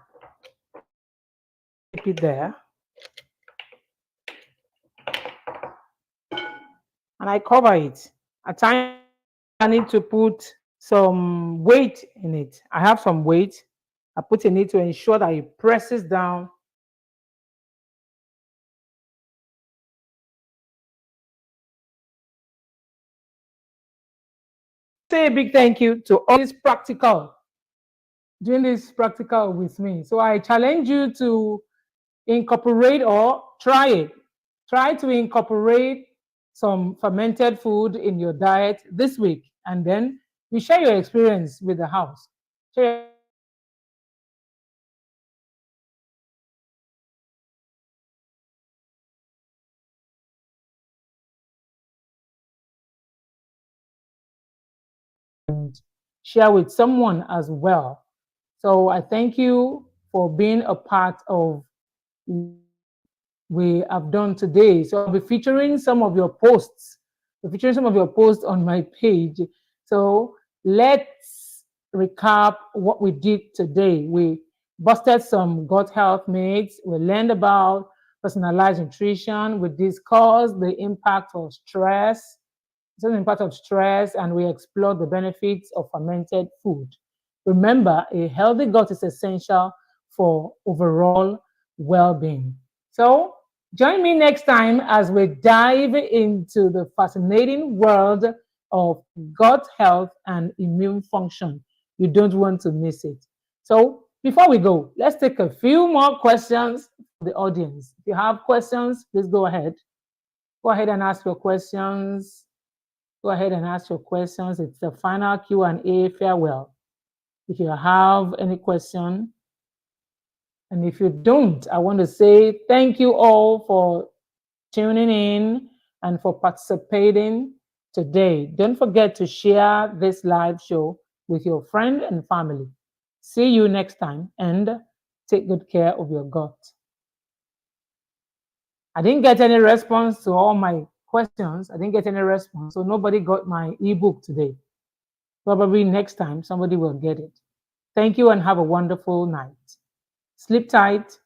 Keep it there. And I cover it. At times, I need to put some weight in it. I have some weight. I put in it to ensure that it presses down. Say a big thank you to all this practical, doing this practical with me. So I challenge you to incorporate or try it. Try to incorporate some fermented food in your diet this week, and then you share your experience with the house. Share share with someone as well. So I thank you for being a part of we have done today. So I'll be featuring some of your posts. I'll be featuring some of your posts on my page. So let's recap what we did today. We busted some gut health myths. We learned about personalized nutrition. We discussed the impact of stress, the impact of stress, and we explored the benefits of fermented food. Remember, a healthy gut is essential for overall well-being. So join me next time as we dive into the fascinating world of gut health and immune function. You don't want to miss it. So before we go, let's take a few more questions for the audience. If you have questions, please go ahead. Go ahead and ask your questions. Go ahead and ask your questions. It's the final Q&A farewell. If you have any question, and if you don't, I want to say thank you all for tuning in and for participating today. Don't forget to share this live show with your friend and family. See you next time and take good care of your gut. I didn't get any response to all my questions. I didn't get any response. So nobody got my ebook today. Probably next time somebody will get it. Thank you and have a wonderful night. Sleep tight.